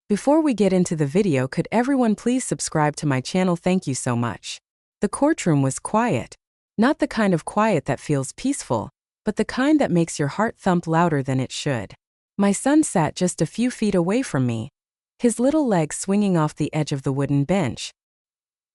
Before we get into the video, could everyone please subscribe to my channel? Thank you so much. The courtroom was quiet. Not the kind of quiet that feels peaceful, but the kind that makes your heart thump louder than it should. My son sat just a few feet away from me, his little legs swinging off the edge of the wooden bench.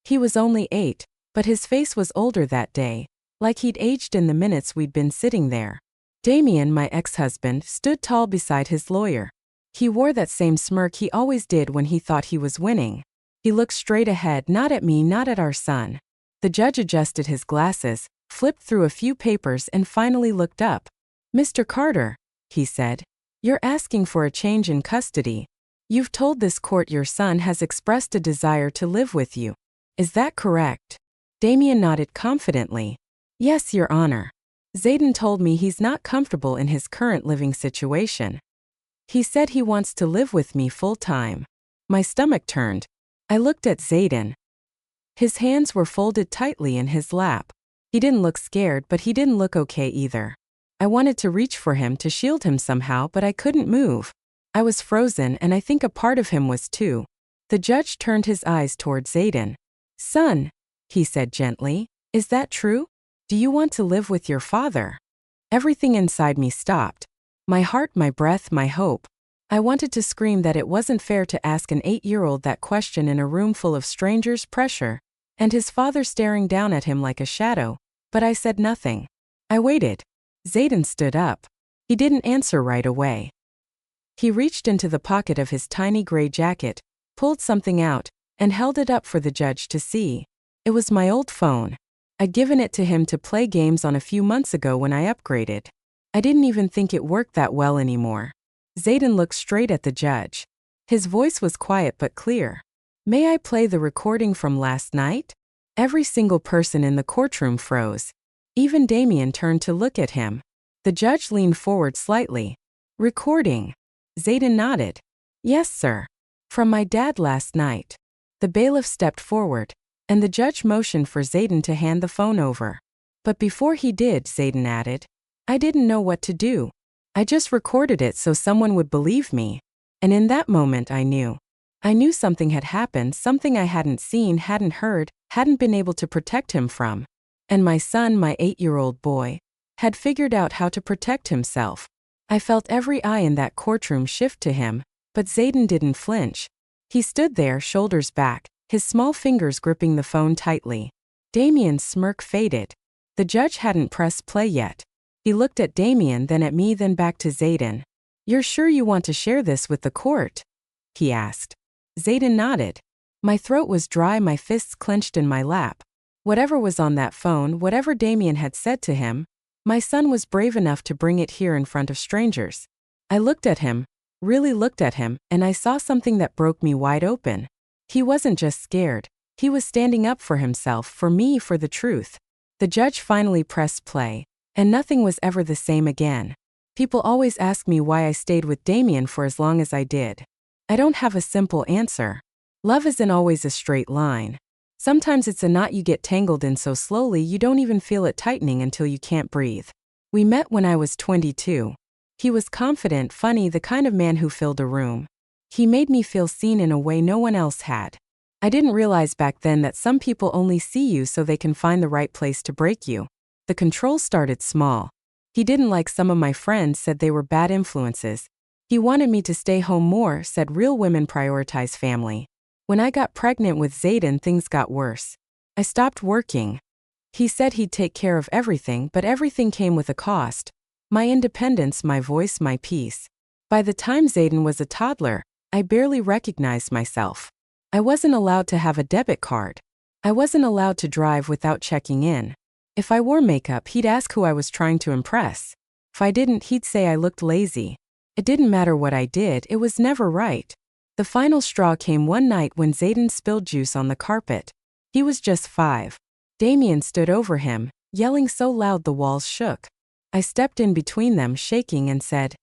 He was only 8, but his face was older that day, like he'd aged in the minutes we'd been sitting there. Damien, my ex-husband, stood tall beside his lawyer. He wore that same smirk he always did when he thought he was winning. He looked straight ahead, not at me, not at our son. The judge adjusted his glasses, flipped through a few papers, and finally looked up. "Mr. Carter," he said, "you're asking for a change in custody. You've told this court your son has expressed a desire to live with you. Is that correct?" Damien nodded confidently. "Yes, Your Honor. Zayden told me he's not comfortable in his current living situation. He said he wants to live with me full-time." My stomach turned. I looked at Zayden. His hands were folded tightly in his lap. He didn't look scared, but he didn't look okay either. I wanted to reach for him to shield him somehow, but I couldn't move. I was frozen, and I think a part of him was too. The judge turned his eyes toward Zayden. "Son," he said gently, "is that true? Do you want to live with your father?" Everything inside me stopped. My heart, my breath, my hope. I wanted to scream that it wasn't fair to ask an 8-year-old that question in a room full of strangers, pressure, and his father staring down at him like a shadow, but I said nothing. I waited. Zayden stood up. He didn't answer right away. He reached into the pocket of his tiny gray jacket, pulled something out, and held it up for the judge to see. It was my old phone. I'd given it to him to play games on a few months ago when I upgraded. I didn't even think it worked that well anymore. Zayden looked straight at the judge. His voice was quiet but clear. "May I play the recording from last night?" Every single person in the courtroom froze. Even Damien turned to look at him. The judge leaned forward slightly. "Recording?" Zayden nodded. "Yes, sir. From my dad last night." The bailiff stepped forward, and the judge motioned for Zayden to hand the phone over. But before he did, Zayden added, "I didn't know what to do. I just recorded it so someone would believe me." And in that moment I knew. I knew something had happened, something I hadn't seen, hadn't heard, hadn't been able to protect him from. And my son, my 8-year-old boy, had figured out how to protect himself. I felt every eye in that courtroom shift to him, but Zayden didn't flinch. He stood there, shoulders back, his small fingers gripping the phone tightly. Damien's smirk faded. The judge hadn't pressed play yet. He looked at Damien, then at me, then back to Zayden. "You're sure you want to share this with the court?" he asked. Zayden nodded. My throat was dry, my fists clenched in my lap. Whatever was on that phone, whatever Damien had said to him, my son was brave enough to bring it here in front of strangers. I looked at him, really looked at him, and I saw something that broke me wide open. He wasn't just scared. He was standing up for himself, for me, for the truth. The judge finally pressed play, and nothing was ever the same again. People always ask me why I stayed with Damien for as long as I did. I don't have a simple answer. Love isn't always a straight line. Sometimes it's a knot you get tangled in so slowly you don't even feel it tightening until you can't breathe. We met when I was 22. He was confident, funny, the kind of man who filled a room. He made me feel seen in a way no one else had. I didn't realize back then that some people only see you so they can find the right place to break you. The control started small. He didn't like some of my friends, said they were bad influences. He wanted me to stay home more, said real women prioritize family. When I got pregnant with Zayden, things got worse. I stopped working. He said he'd take care of everything, but everything came with a cost. My independence, my voice, my peace. By the time Zayden was a toddler, I barely recognized myself. I wasn't allowed to have a debit card. I wasn't allowed to drive without checking in. If I wore makeup, he'd ask who I was trying to impress. If I didn't, he'd say I looked lazy. It didn't matter what I did, it was never right. The final straw came one night when Zayden spilled juice on the carpet. He was just 5. Damien stood over him, yelling so loud the walls shook. I stepped in between them, shaking, and said,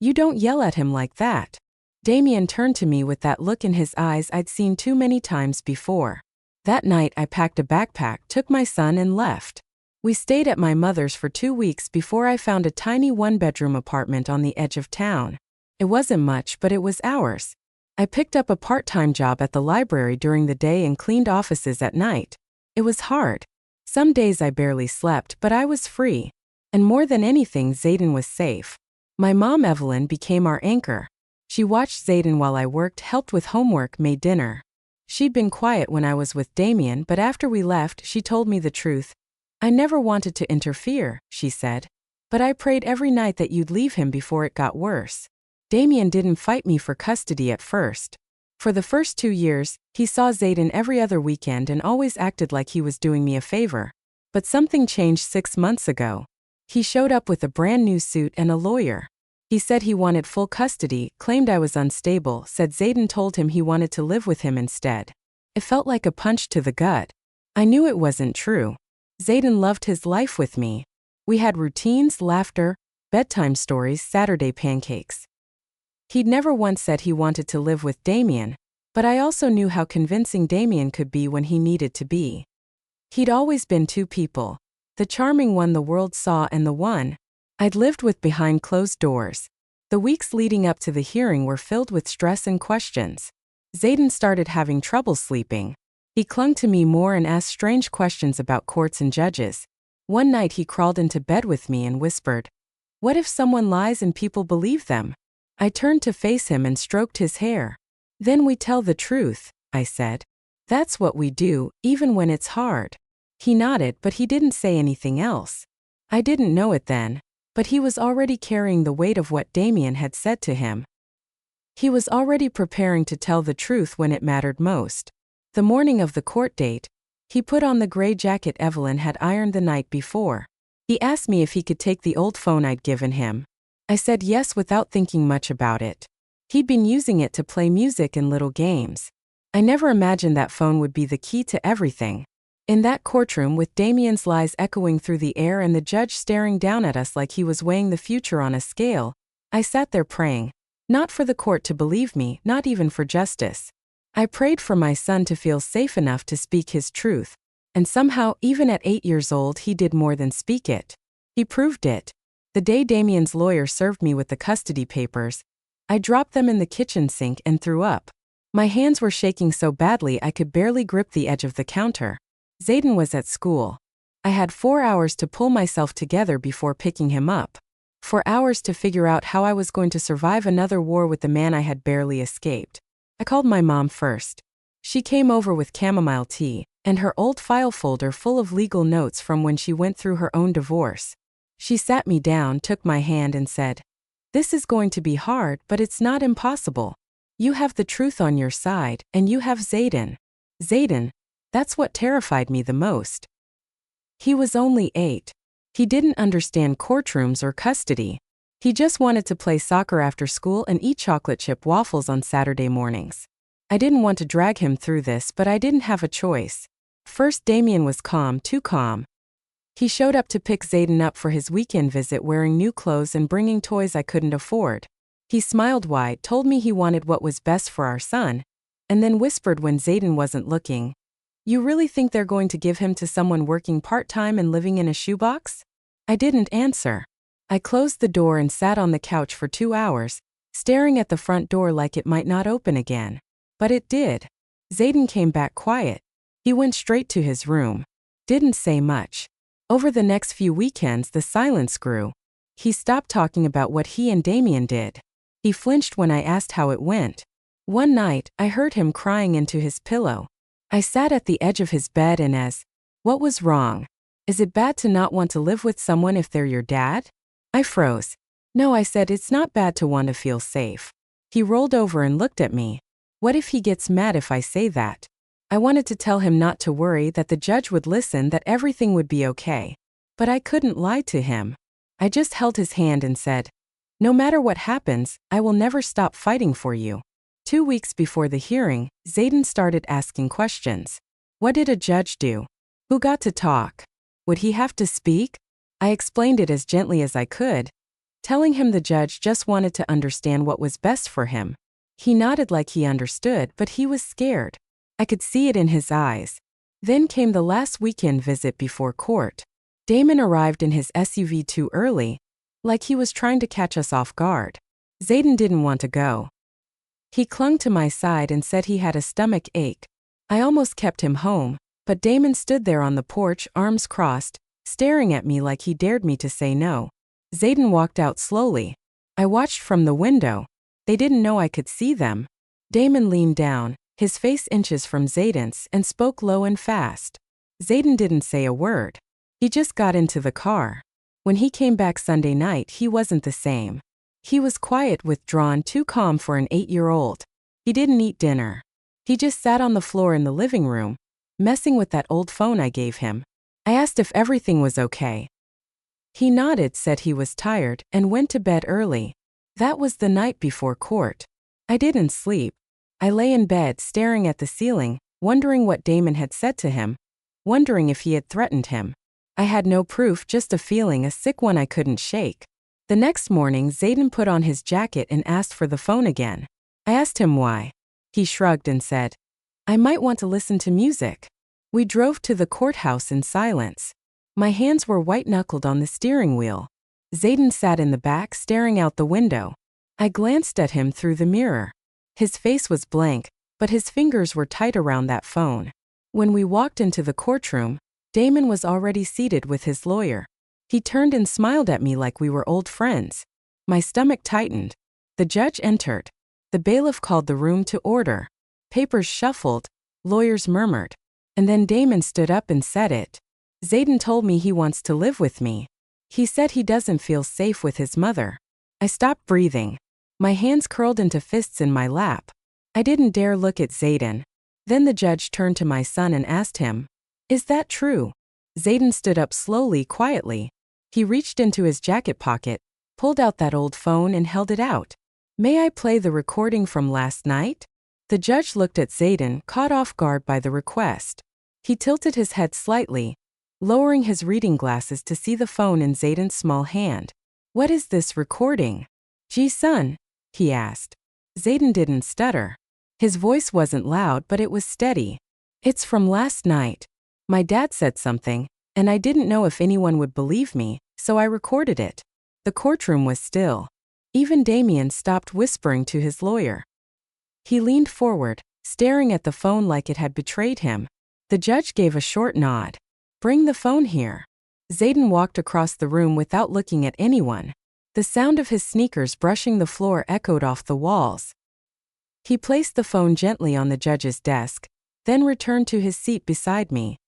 "You don't yell at him like that." Damien turned to me with that look in his eyes I'd seen too many times before. That night I packed a backpack, took my son, and left. We stayed at my mother's for 2 weeks before I found a tiny 1-bedroom apartment on the edge of town. It wasn't much, but it was ours. I picked up a part-time job at the library during the day and cleaned offices at night. It was hard. Some days I barely slept, but I was free. And more than anything, Zayden was safe. My mom, Evelyn, became our anchor. She watched Zayden while I worked, helped with homework, made dinner. She'd been quiet when I was with Damien, but after we left, she told me the truth. I never wanted to interfere, she said. But I prayed every night that you'd leave him before it got worse. Damien didn't fight me for custody at first. For the first 2 years, he saw Zayden every other weekend and always acted like he was doing me a favor. But something changed 6 months ago. He showed up with a brand new suit and a lawyer. He said he wanted full custody, claimed I was unstable, said Zayden told him he wanted to live with him instead. It felt like a punch to the gut. I knew it wasn't true. Zayden loved his life with me. We had routines, laughter, bedtime stories, Saturday pancakes. He'd never once said he wanted to live with Damien, but I also knew how convincing Damien could be when he needed to be. He'd always been two people. The charming one the world saw and the one I'd lived with behind closed doors. The weeks leading up to the hearing were filled with stress and questions. Zayden started having trouble sleeping. He clung to me more and asked strange questions about courts and judges. One night he crawled into bed with me and whispered, "What if someone lies and people believe them?" I turned to face him and stroked his hair. "Then we tell the truth," I said. "That's what we do, even when it's hard." He nodded, but he didn't say anything else. I didn't know it then, but he was already carrying the weight of what Damien had said to him. He was already preparing to tell the truth when it mattered most. The morning of the court date, he put on the gray jacket Evelyn had ironed the night before. He asked me if he could take the old phone I'd given him. I said yes without thinking much about it. He'd been using it to play music and little games. I never imagined that phone would be the key to everything. In that courtroom, with Damien's lies echoing through the air and the judge staring down at us like he was weighing the future on a scale, I sat there praying. Not for the court to believe me, not even for justice. I prayed for my son to feel safe enough to speak his truth. And somehow, even at 8 years old, he did more than speak it. He proved it. The day Damien's lawyer served me with the custody papers, I dropped them in the kitchen sink and threw up. My hands were shaking so badly I could barely grip the edge of the counter. Zayden was at school. I had 4 hours to pull myself together before picking him up. 4 hours to figure out how I was going to survive another war with the man I had barely escaped. I called my mom first. She came over with chamomile tea and her old file folder full of legal notes from when she went through her own divorce. She sat me down, took my hand and said, "This is going to be hard, but it's not impossible. You have the truth on your side, and you have Zayden." Zayden, that's what terrified me the most. He was only 8. He didn't understand courtrooms or custody. He just wanted to play soccer after school and eat chocolate chip waffles on Saturday mornings. I didn't want to drag him through this, but I didn't have a choice. First, Damien was calm, too calm. He showed up to pick Zayden up for his weekend visit wearing new clothes and bringing toys I couldn't afford. He smiled wide, told me he wanted what was best for our son, and then whispered when Zayden wasn't looking, "You really think they're going to give him to someone working part-time and living in a shoebox?" I didn't answer. I closed the door and sat on the couch for 2 hours, staring at the front door like it might not open again. But it did. Zayden came back quiet. He went straight to his room. Didn't say much. Over the next few weekends, the silence grew. He stopped talking about what he and Damien did. He flinched when I asked how it went. One night, I heard him crying into his pillow. I sat at the edge of his bed and asked, "What was wrong? Is it bad to not want to live with someone if they're your dad?" I froze. "No," I said, "it's not bad to want to feel safe." He rolled over and looked at me. "What if he gets mad if I say that?" I wanted to tell him not to worry, that the judge would listen, that everything would be okay. But I couldn't lie to him. I just held his hand and said, "No matter what happens, I will never stop fighting for you." 2 weeks before the hearing, Zayden started asking questions. What did a judge do? Who got to talk? Would he have to speak? I explained it as gently as I could, telling him the judge just wanted to understand what was best for him. He nodded like he understood, but he was scared. I could see it in his eyes. Then came the last weekend visit before court. Damon arrived in his SUV too early, like he was trying to catch us off guard. Zayden didn't want to go. He clung to my side and said he had a stomach ache. I almost kept him home, but Damon stood there on the porch, arms crossed, staring at me like he dared me to say no. Zayden walked out slowly. I watched from the window. They didn't know I could see them. Damon leaned down, his face inches from Zayden's, and spoke low and fast. Zayden didn't say a word. He just got into the car. When he came back Sunday night, he wasn't the same. He was quiet, withdrawn, too calm for an 8-year-old. He didn't eat dinner. He just sat on the floor in the living room, messing with that old phone I gave him. I asked if everything was okay. He nodded, said he was tired, and went to bed early. That was the night before court. I didn't sleep. I lay in bed staring at the ceiling, wondering what Damon had said to him, wondering if he had threatened him. I had no proof, just a feeling, a sick one I couldn't shake. The next morning, Zayden put on his jacket and asked for the phone again. I asked him why. He shrugged and said, "I might want to listen to music." We drove to the courthouse in silence. My hands were white-knuckled on the steering wheel. Zayden sat in the back, staring out the window. I glanced at him through the mirror. His face was blank, but his fingers were tight around that phone. When we walked into the courtroom, Damon was already seated with his lawyer. He turned and smiled at me like we were old friends. My stomach tightened. The judge entered. The bailiff called the room to order. Papers shuffled, lawyers murmured. And then Damon stood up and said it. "Zayden told me he wants to live with me. He said he doesn't feel safe with his mother." I stopped breathing. My hands curled into fists in my lap. I didn't dare look at Zayden. Then the judge turned to my son and asked him, "Is that true?" Zayden stood up slowly, quietly. He reached into his jacket pocket, pulled out that old phone and held it out. "May I play the recording from last night?" The judge looked at Zayden, caught off guard by the request. He tilted his head slightly, lowering his reading glasses to see the phone in Zayden's small hand. "What is this recording?" "Gee, son," he asked. Zayden didn't stutter. His voice wasn't loud, but it was steady. "It's from last night. My dad said something, and I didn't know if anyone would believe me, so I recorded it." The courtroom was still. Even Damien stopped whispering to his lawyer. He leaned forward, staring at the phone like it had betrayed him. The judge gave a short nod. "Bring the phone here." Zayden walked across the room without looking at anyone. The sound of his sneakers brushing the floor echoed off the walls. He placed the phone gently on the judge's desk, then returned to his seat beside me.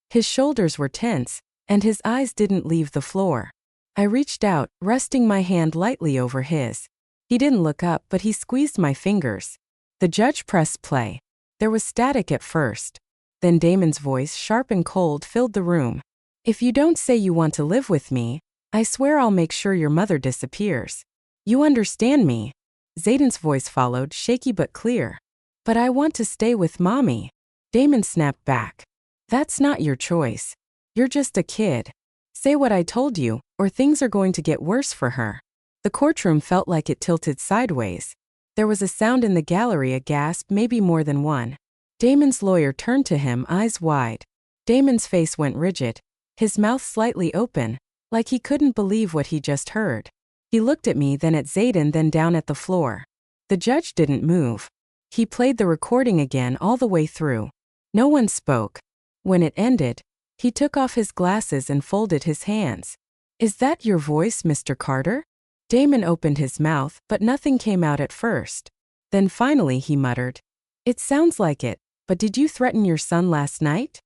His shoulders were tense, and his eyes didn't leave the floor. I reached out, resting my hand lightly over his. He didn't look up, but he squeezed my fingers. The judge pressed play. There was static at first. Then Damon's voice, sharp and cold, filled the room. "If you don't say you want to live with me, I swear I'll make sure your mother disappears. You understand me?" Zayden's voice followed, shaky but clear. "But I want to stay with Mommy." Damon snapped back. "That's not your choice. You're just a kid. Say what I told you, or things are going to get worse for her." The courtroom felt like it tilted sideways. There was a sound in the gallery, a gasp, maybe more than one. Damon's lawyer turned to him, eyes wide. Damon's face went rigid, his mouth slightly open, like he couldn't believe what he just heard. He looked at me, then at Zayden, then down at the floor. The judge didn't move. He played the recording again all the way through. No one spoke. When it ended, he took off his glasses and folded his hands. "Is that your voice, Mr. Carter?" Damon opened his mouth, but nothing came out at first. Then finally he muttered, "It sounds like it, but did you threaten your son last night?"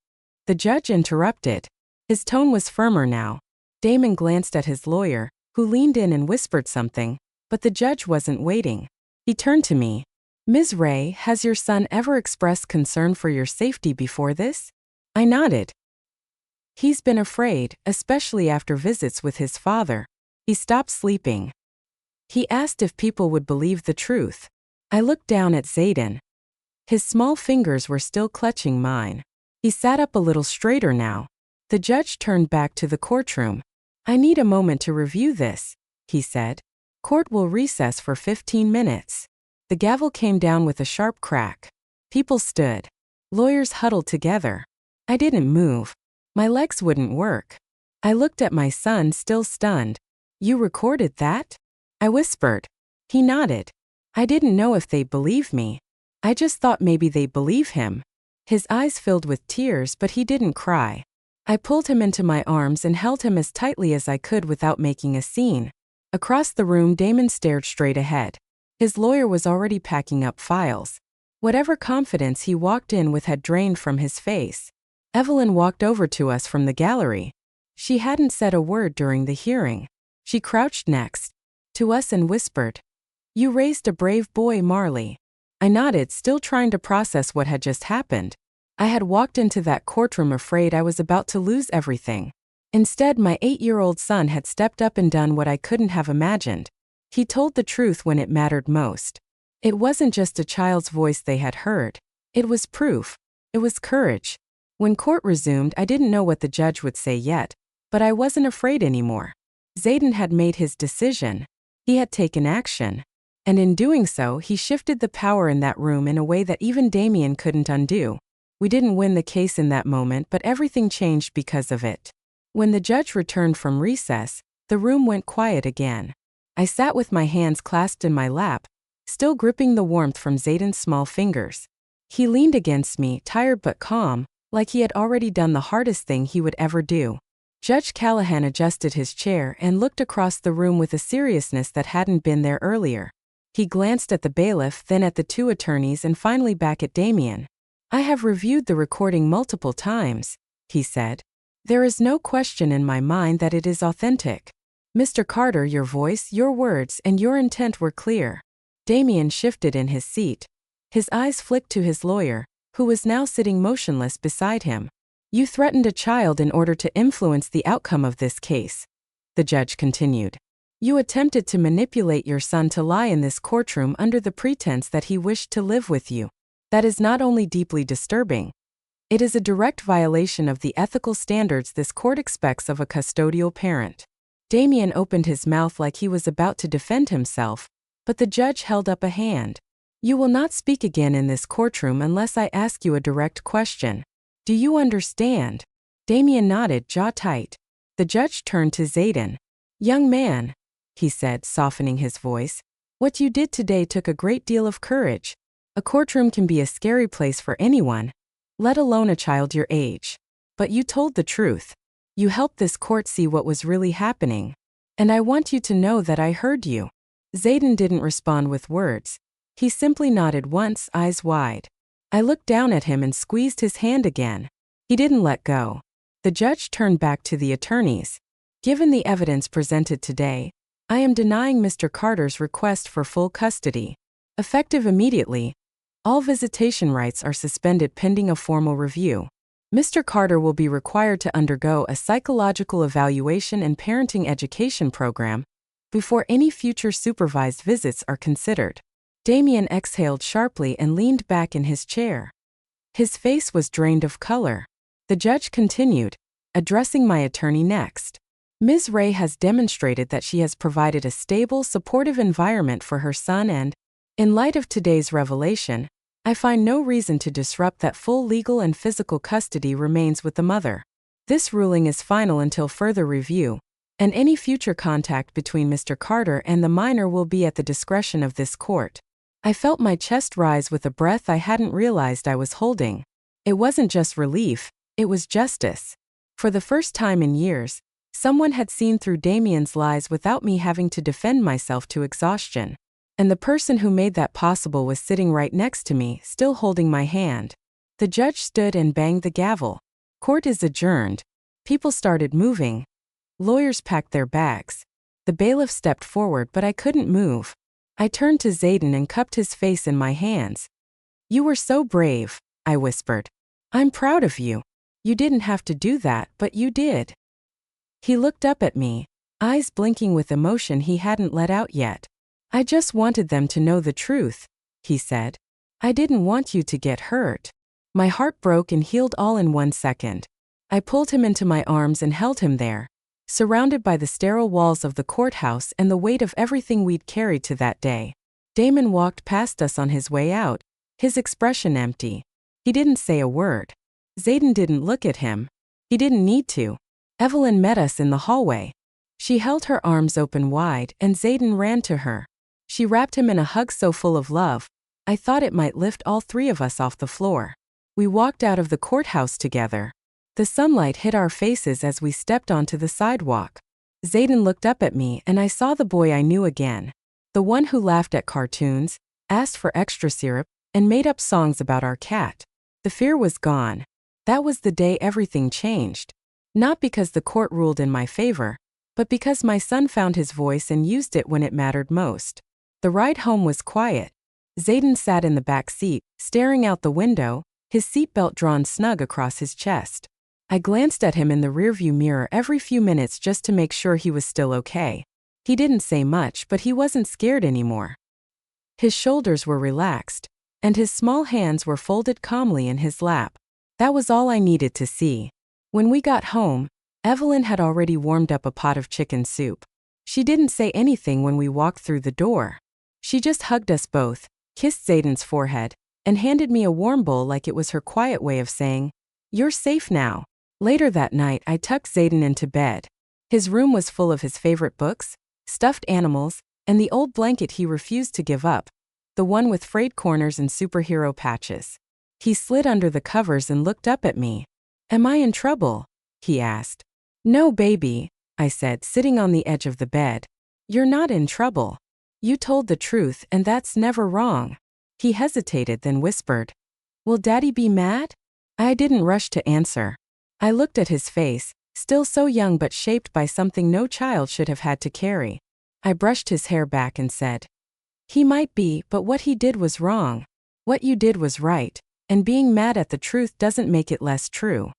The judge interrupted. His tone was firmer now. Damon glanced at his lawyer, who leaned in and whispered something, but the judge wasn't waiting. He turned to me. "Ms. Ray, has your son ever expressed concern for your safety before this?" I nodded. "He's been afraid, especially after visits with his father." He stopped sleeping. He asked if people would believe the truth. I looked down at Zayden. His small fingers were still clutching mine. He sat up a little straighter now. The judge turned back to the courtroom. "I need a moment to review this," he said. "Court will recess for 15 minutes. The gavel came down with a sharp crack. People stood. Lawyers huddled together. I didn't move. My legs wouldn't work. I looked at my son, still stunned. "You recorded that?" I whispered. He nodded. I didn't know if they'd believe me. I just thought maybe they'd believe him. His eyes filled with tears, but he didn't cry. I pulled him into my arms and held him as tightly as I could without making a scene. Across the room, Damon stared straight ahead. His lawyer was already packing up files. Whatever confidence he walked in with had drained from his face. Evelyn walked over to us from the gallery. She hadn't said a word during the hearing. She crouched next to us and whispered, "You raised a brave boy, Marley." I nodded, still trying to process what had just happened. I had walked into that courtroom afraid I was about to lose everything. Instead, my 8-year-old son had stepped up and done what I couldn't have imagined. He told the truth when it mattered most. It wasn't just a child's voice they had heard. It was proof. It was courage. When court resumed, I didn't know what the judge would say yet, but I wasn't afraid anymore. Zayden had made his decision. He had taken action. And in doing so, he shifted the power in that room in a way that even Damien couldn't undo. We didn't win the case in that moment, but everything changed because of it. When the judge returned from recess, the room went quiet again. I sat with my hands clasped in my lap, still gripping the warmth from Zayden's small fingers. He leaned against me, tired but calm, like he had already done the hardest thing he would ever do. Judge Callahan adjusted his chair and looked across the room with a seriousness that hadn't been there earlier. He glanced at the bailiff, then at the 2 attorneys, and finally back at Damien. "I have reviewed the recording multiple times," he said. "There is no question in my mind that it is authentic. Mr. Carter, your voice, your words, and your intent were clear." Damien shifted in his seat. His eyes flicked to his lawyer, who was now sitting motionless beside him. "You threatened a child in order to influence the outcome of this case," the judge continued. "You attempted to manipulate your son to lie in this courtroom under the pretense that he wished to live with you. That is not only deeply disturbing, it is a direct violation of the ethical standards this court expects of a custodial parent." Damien opened his mouth like he was about to defend himself, but the judge held up a hand. "You will not speak again in this courtroom unless I ask you a direct question. Do you understand?" Damien nodded, jaw tight. The judge turned to Zayden. "Young man," he said, softening his voice, "what you did today took a great deal of courage. A courtroom can be a scary place for anyone, let alone a child your age. But you told the truth. You helped this court see what was really happening. And I want you to know that I heard you." Zayden didn't respond with words. He simply nodded once, eyes wide. I looked down at him and squeezed his hand again. He didn't let go. The judge turned back to the attorneys. "Given the evidence presented today, I am denying Mr. Carter's request for full custody. Effective immediately, all visitation rights are suspended pending a formal review. Mr. Carter will be required to undergo a psychological evaluation and parenting education program before any future supervised visits are considered." Damien exhaled sharply and leaned back in his chair. His face was drained of color. The judge continued, addressing my attorney next. "Ms. Ray has demonstrated that she has provided a stable, supportive environment for her son and, in light of today's revelation, I find no reason to disrupt that full legal and physical custody remains with the mother. This ruling is final until further review, and any future contact between Mr. Carter and the minor will be at the discretion of this court." I felt my chest rise with a breath I hadn't realized I was holding. It wasn't just relief, it was justice. For the first time in years, someone had seen through Damien's lies without me having to defend myself to exhaustion. And the person who made that possible was sitting right next to me, still holding my hand. The judge stood and banged the gavel. Court is adjourned. People started moving. Lawyers packed their bags. The bailiff stepped forward, but I couldn't move. I turned to Zayden and cupped his face in my hands. "You were so brave," I whispered. "I'm proud of you. You didn't have to do that, but you did." He looked up at me, eyes blinking with emotion he hadn't let out yet. "I just wanted them to know the truth," he said. "I didn't want you to get hurt." My heart broke and healed all in 1 second. I pulled him into my arms and held him there, surrounded by the sterile walls of the courthouse and the weight of everything we'd carried to that day. Damon walked past us on his way out, his expression empty. He didn't say a word. Zayden didn't look at him. He didn't need to. Evelyn met us in the hallway. She held her arms open wide, and Zayden ran to her. She wrapped him in a hug so full of love, I thought it might lift all three of us off the floor. We walked out of the courthouse together. The sunlight hit our faces as we stepped onto the sidewalk. Zayden looked up at me and I saw the boy I knew again. The one who laughed at cartoons, asked for extra syrup, and made up songs about our cat. The fear was gone. That was the day everything changed. Not because the court ruled in my favor, but because my son found his voice and used it when it mattered most. The ride home was quiet. Zayden sat in the back seat, staring out the window, his seatbelt drawn snug across his chest. I glanced at him in the rearview mirror every few minutes just to make sure he was still okay. He didn't say much, but he wasn't scared anymore. His shoulders were relaxed, and his small hands were folded calmly in his lap. That was all I needed to see. When we got home, Evelyn had already warmed up a pot of chicken soup. She didn't say anything when we walked through the door. She just hugged us both, kissed Zayden's forehead, and handed me a warm bowl like it was her quiet way of saying, "You're safe now." Later that night, I tucked Zayden into bed. His room was full of his favorite books, stuffed animals, and the old blanket he refused to give up, the one with frayed corners and superhero patches. He slid under the covers and looked up at me. "Am I in trouble?" he asked. "No, baby," I said, sitting on the edge of the bed. "You're not in trouble. You told the truth, and that's never wrong." He hesitated, then whispered, "Will Daddy be mad?" I didn't rush to answer. I looked at his face, still so young but shaped by something no child should have had to carry. I brushed his hair back and said, "He might be, but what he did was wrong. What you did was right, and being mad at the truth doesn't make it less true."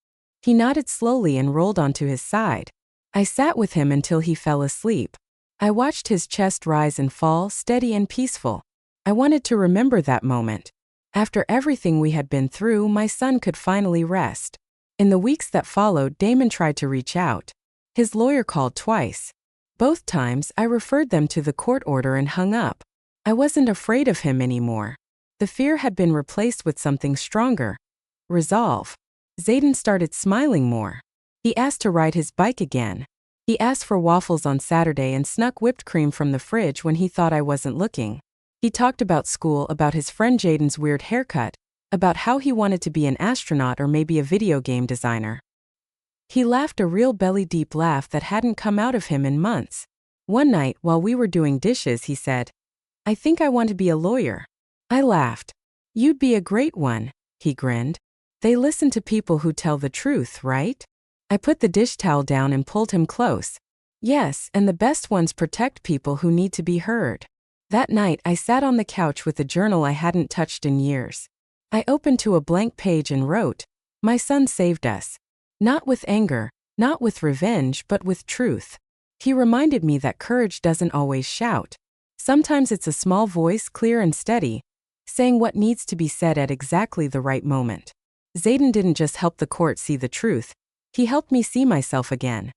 He nodded slowly and rolled onto his side. I sat with him until he fell asleep. I watched his chest rise and fall, steady and peaceful. I wanted to remember that moment. After everything we had been through, my son could finally rest. In the weeks that followed, Damon tried to reach out. His lawyer called twice. Both times, I referred them to the court order and hung up. I wasn't afraid of him anymore. The fear had been replaced with something stronger. Resolve. Zayden started smiling more. He asked to ride his bike again. He asked for waffles on Saturday and snuck whipped cream from the fridge when he thought I wasn't looking. He talked about school, about his friend Jaden's weird haircut, about how he wanted to be an astronaut or maybe a video game designer. He laughed a real belly-deep laugh that hadn't come out of him in months. One night, while we were doing dishes, he said, "I think I want to be a lawyer." I laughed. "You'd be a great one," he grinned. "They listen to people who tell the truth, right?" I put the dish towel down and pulled him close. "Yes, and the best ones protect people who need to be heard." That night, I sat on the couch with a journal I hadn't touched in years. I opened to a blank page and wrote, "My son saved us." Not with anger, not with revenge, but with truth. He reminded me that courage doesn't always shout. Sometimes it's a small voice, clear and steady, saying what needs to be said at exactly the right moment. Zayden didn't just help the court see the truth. He helped me see myself again.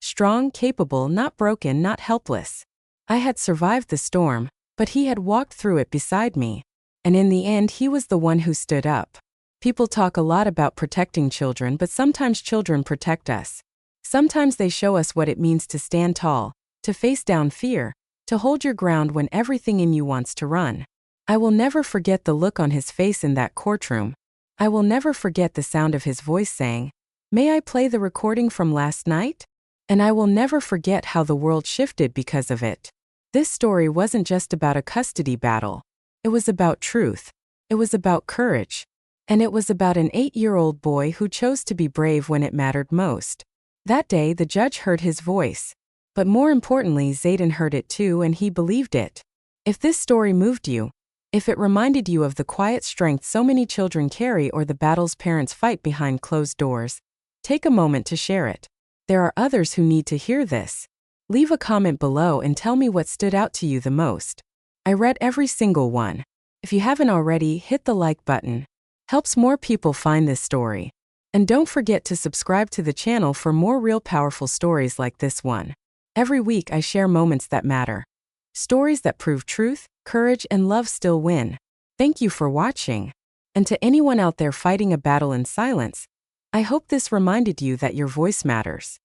Strong, capable, not broken, not helpless. I had survived the storm, but he had walked through it beside me. And in the end, he was the one who stood up. People talk a lot about protecting children, but sometimes children protect us. Sometimes they show us what it means to stand tall, to face down fear, to hold your ground when everything in you wants to run. I will never forget the look on his face in that courtroom. I will never forget the sound of his voice saying, "May I play the recording from last night?" And I will never forget how the world shifted because of it. This story wasn't just about a custody battle. It was about truth. It was about courage. And it was about an 8-year-old boy who chose to be brave when it mattered most. That day, the judge heard his voice. But more importantly, Zayden heard it too, and he believed it. If this story moved you, if it reminded you of the quiet strength so many children carry or the battles parents fight behind closed doors, take a moment to share it. There are others who need to hear this. Leave a comment below and tell me what stood out to you the most. I read every single one. If you haven't already, hit the like button. Helps more people find this story. And don't forget to subscribe to the channel for more real powerful stories like this one. Every week I share moments that matter. Stories that prove truth, courage, and love still win. Thank you for watching. And to anyone out there fighting a battle in silence, I hope this reminded you that your voice matters.